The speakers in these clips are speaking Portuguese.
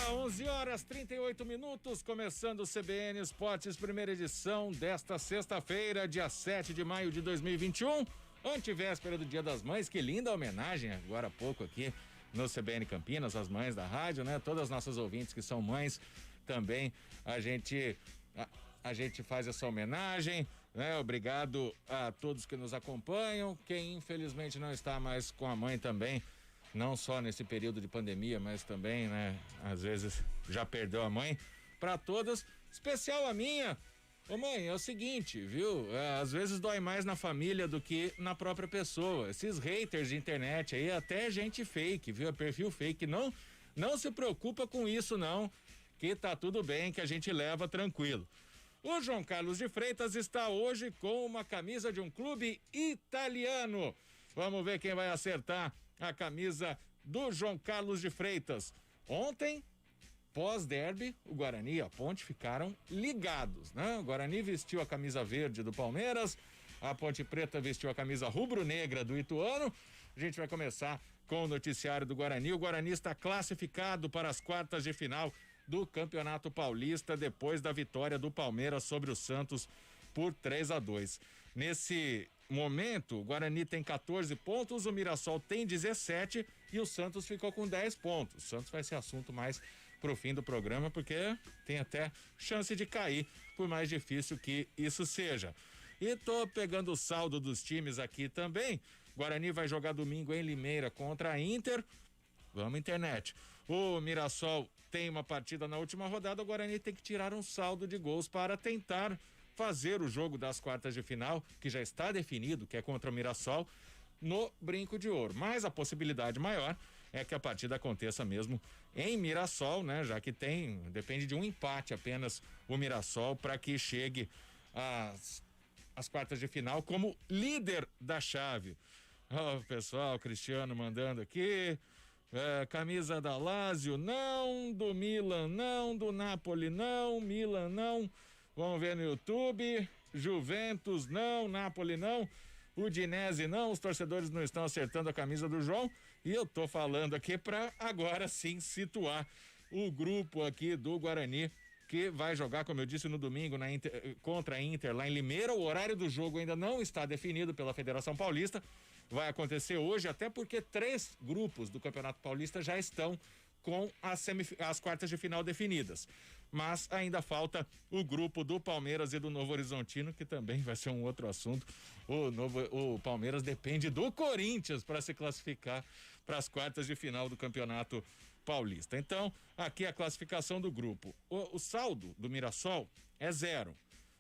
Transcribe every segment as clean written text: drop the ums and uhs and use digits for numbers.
11h38, começando o CBN Esportes, primeira edição desta sexta-feira, dia 7 de maio de 2021, antevéspera do Dia das Mães. Que linda homenagem agora há pouco aqui no CBN Campinas, as mães da rádio, né? Todas as nossas ouvintes que são mães também, a gente faz essa homenagem, né? Obrigado a todos que nos acompanham, quem infelizmente não está mais com a mãe também, não só nesse período de pandemia, mas também, né, às vezes já perdeu a mãe. Para todas, especial a minha. Ô mãe, é o seguinte, viu? Às vezes dói mais na família do que na própria pessoa. Esses haters de internet aí, até gente fake, viu? Perfil fake, não se preocupa com isso não, que tá tudo bem, que a gente leva tranquilo. O João Carlos de Freitas está hoje com uma camisa de um clube italiano. Vamos ver quem vai acertar a camisa do João Carlos de Freitas. Ontem, pós-derby, o Guarani e a Ponte ficaram ligados, né? O Guarani vestiu a camisa verde do Palmeiras, a Ponte Preta vestiu a camisa rubro-negra do Ituano. A gente vai começar com o noticiário do Guarani. O Guarani está classificado para as quartas de final do Campeonato Paulista depois da vitória do Palmeiras sobre o Santos por 3-2. Nesse momento, o Guarani tem 14 pontos, o Mirassol tem 17 e o Santos ficou com 10 pontos. O Santos vai ser assunto mais pro fim do programa, porque tem até chance de cair, por mais difícil que isso seja. E tô pegando o saldo dos times aqui também. Guarani vai jogar domingo em Limeira contra a Inter. Vamos, internet. O Mirassol tem uma partida na última rodada, o Guarani tem que tirar um saldo de gols para tentar fazer o jogo das quartas de final, que já está definido, que é contra o Mirassol, no Brinco de Ouro. Mas a possibilidade maior é que a partida aconteça mesmo em Mirassol, né? Já que depende de um empate apenas o Mirassol para que chegue às quartas de final como líder da chave. Ó, pessoal, Cristiano mandando aqui. Camisa da Lazio, não, do Milan, não, do Napoli, não, Milan, não. Vamos ver no YouTube. Juventus, não, Napoli, não. Udinese, não. Os torcedores não estão acertando a camisa do João. E eu tô falando aqui para agora sim situar o grupo aqui do Guarani, que vai jogar, como eu disse, no domingo contra a Inter lá em Limeira. O horário do jogo ainda não está definido pela Federação Paulista. Vai acontecer hoje, até porque 3 grupos do Campeonato Paulista já estão com as quartas de final definidas. Mas ainda falta o grupo do Palmeiras e do Novo Horizontino, que também vai ser um outro assunto. O Palmeiras depende do Corinthians para se classificar para as quartas de final do Campeonato Paulista. Então, aqui a classificação do grupo. O saldo do Mirassol é 0.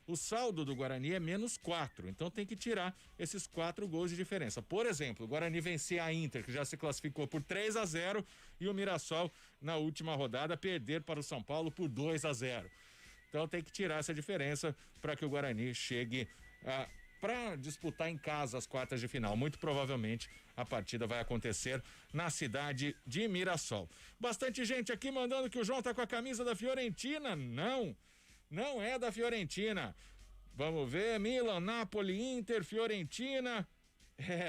O saldo do Guarani é -4, então tem que tirar esses 4 gols de diferença. Por exemplo, o Guarani vencer a Inter, que já se classificou por 3-0, e o Mirassol, na última rodada, perder para o São Paulo por 2-0. Então tem que tirar essa diferença para que o Guarani chegue para disputar em casa as quartas de final. Muito provavelmente a partida vai acontecer na cidade de Mirassol. Bastante gente aqui mandando que o João tá com a camisa da Fiorentina. Não é da Fiorentina. Vamos ver, Milan, Napoli, Inter, Fiorentina.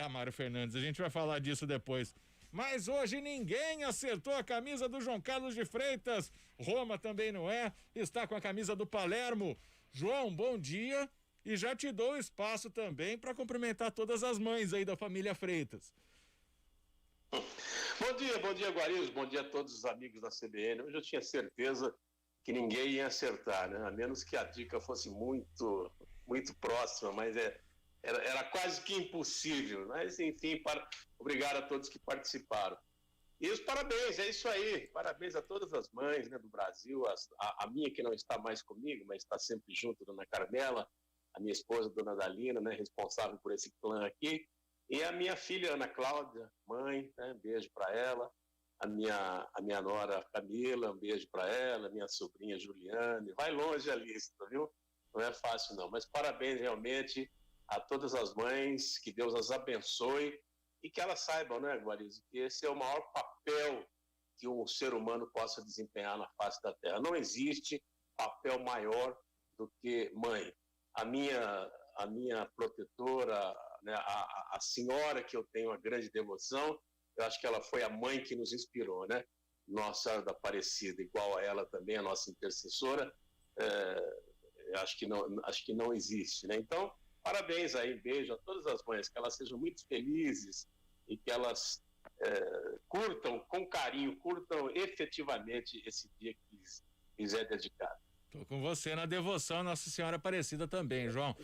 Amário Fernandes, a gente vai falar disso depois. Mas hoje ninguém acertou a camisa do João Carlos de Freitas. Roma também não é, está com a camisa do Palermo. João, bom dia. E já te dou espaço também para cumprimentar todas as mães aí da família Freitas. Bom dia, Guarizo. Bom dia a todos os amigos da CBN. Hoje eu tinha certeza que ninguém ia acertar, né? A menos que a dica fosse muito, muito próxima, mas era quase que impossível. Mas, enfim, obrigado a todos que participaram. E os parabéns, é isso aí. Parabéns a todas as mães, né, do Brasil, a minha que não está mais comigo, mas está sempre junto, Dona Carmela, a minha esposa, Dona Dalina, né, responsável por esse clã aqui, e a minha filha, Ana Cláudia, mãe, né, beijo para ela. A minha nora Camila, um beijo para ela, minha sobrinha Juliane, vai longe a lista, viu? Não é fácil não, mas parabéns realmente a todas as mães, que Deus as abençoe e que elas saibam, né, Guarizo, que esse é o maior papel que um ser humano possa desempenhar na face da terra. Não existe papel maior do que mãe. A minha protetora, né, a senhora que eu tenho uma grande devoção, eu acho que ela foi a mãe que nos inspirou, né? Nossa Senhora da Aparecida, igual a ela também, a nossa intercessora, acho que não existe, né? Então, parabéns aí, beijo a todas as mães, que elas sejam muito felizes e que elas curtam com carinho, curtam efetivamente esse dia que lhes é dedicado. Tô com você na devoção Nossa Senhora Aparecida também, João.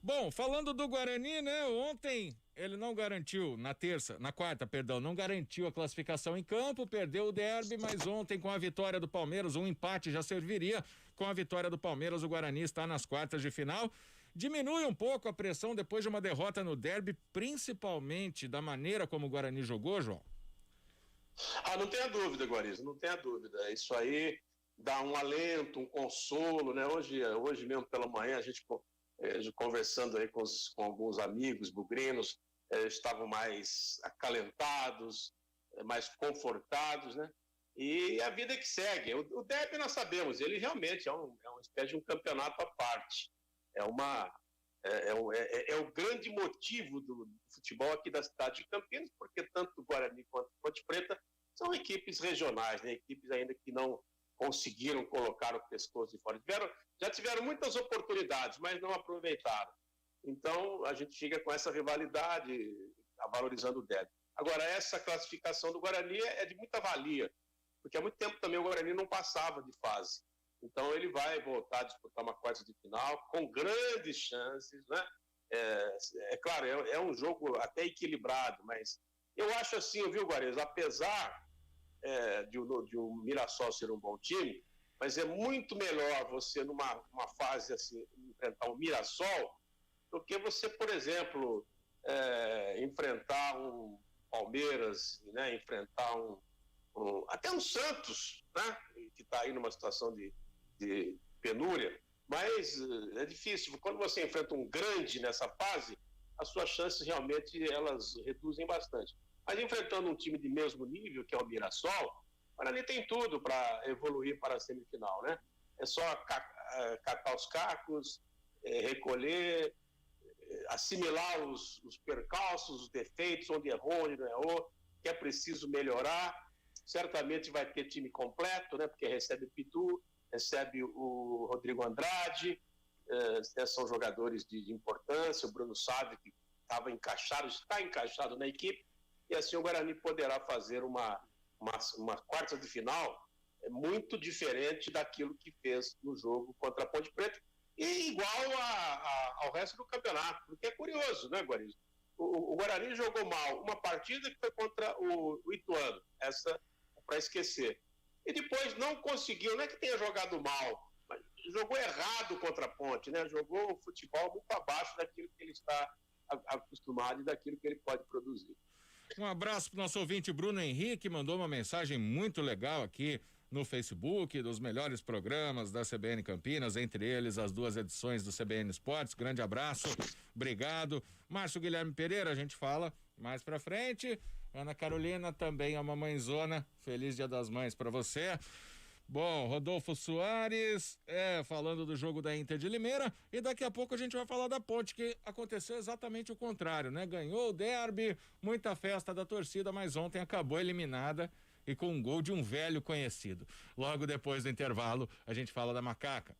Bom, falando do Guarani, né? Ontem ele não garantiu, na quarta, não garantiu a classificação em campo, perdeu o derby, mas ontem com a vitória do Palmeiras, um empate já serviria. Com a vitória do Palmeiras, o Guarani está nas quartas de final. Diminui um pouco a pressão depois de uma derrota no derby, principalmente da maneira como o Guarani jogou, João? Não tenha dúvida, Guarizo, não tenha dúvida. Isso aí dá um alento, um consolo, né? Hoje mesmo pela manhã, a gente conversando aí com alguns amigos bugrinos, estavam mais acalentados, mais confortados, né? E a vida que segue. O derby nós sabemos, ele realmente é uma espécie de um campeonato à parte. É o grande motivo do futebol aqui da cidade de Campinas, porque tanto o Guarani quanto o Ponte Preta são equipes regionais, né? Equipes ainda que não conseguiram colocar o pescoço de fora. Já tiveram muitas oportunidades, mas não aproveitaram. Então, a gente chega com essa rivalidade, valorizando o derby. Agora, essa classificação do Guarani é de muita valia, porque há muito tempo também o Guarani não passava de fase. Então, ele vai voltar a disputar uma quarta de final com grandes chances, né? Claro, é um jogo até equilibrado, mas eu acho assim, viu, Guarani, apesar de o Mirassol ser um bom time, mas é muito melhor você, numa fase assim, enfrentar um Mirassol, do que você, por exemplo, enfrentar um Palmeiras, né? Enfrentar até um Santos, né? Que está aí numa situação de penúria, mas é difícil. Quando você enfrenta um grande nessa fase, as suas chances realmente elas reduzem bastante. Mas enfrentando um time de mesmo nível, que é o Mirassol, o Guarani tem tudo para evoluir para a semifinal, né? É só catar os cacos, recolher, assimilar os percalços, os defeitos, onde errou, onde não errou, que é preciso melhorar. Certamente vai ter time completo, né? Porque recebe o Pitu, recebe o Rodrigo Andrade, são jogadores de importância, o Bruno Sávio, que está encaixado na equipe, e assim o Guarani poderá fazer uma quarta de final muito diferente daquilo que fez no jogo contra a Ponte Preta, e igual ao resto do campeonato, porque é curioso, né, Guarani? O Guarani jogou mal uma partida que foi contra o Ituano, essa é para esquecer. E depois não conseguiu, não é que tenha jogado mal, mas jogou errado contra a Ponte, né? Jogou o futebol muito abaixo daquilo que ele está acostumado e daquilo que ele pode produzir. Um abraço para o nosso ouvinte Bruno Henrique, mandou uma mensagem muito legal aqui no Facebook, dos melhores programas da CBN Campinas, entre eles as 2 edições do CBN Esportes. Grande abraço, obrigado. Márcio Guilherme Pereira, a gente fala mais pra frente. Ana Carolina também é uma mãezona, feliz Dia das Mães para você. Bom, Rodolfo Soares, falando do jogo da Inter de Limeira, e daqui a pouco a gente vai falar da Ponte, que aconteceu exatamente o contrário, né? Ganhou o derby, muita festa da torcida, mas ontem acabou eliminada e com um gol de um velho conhecido. Logo depois do intervalo, a gente fala da Macaca.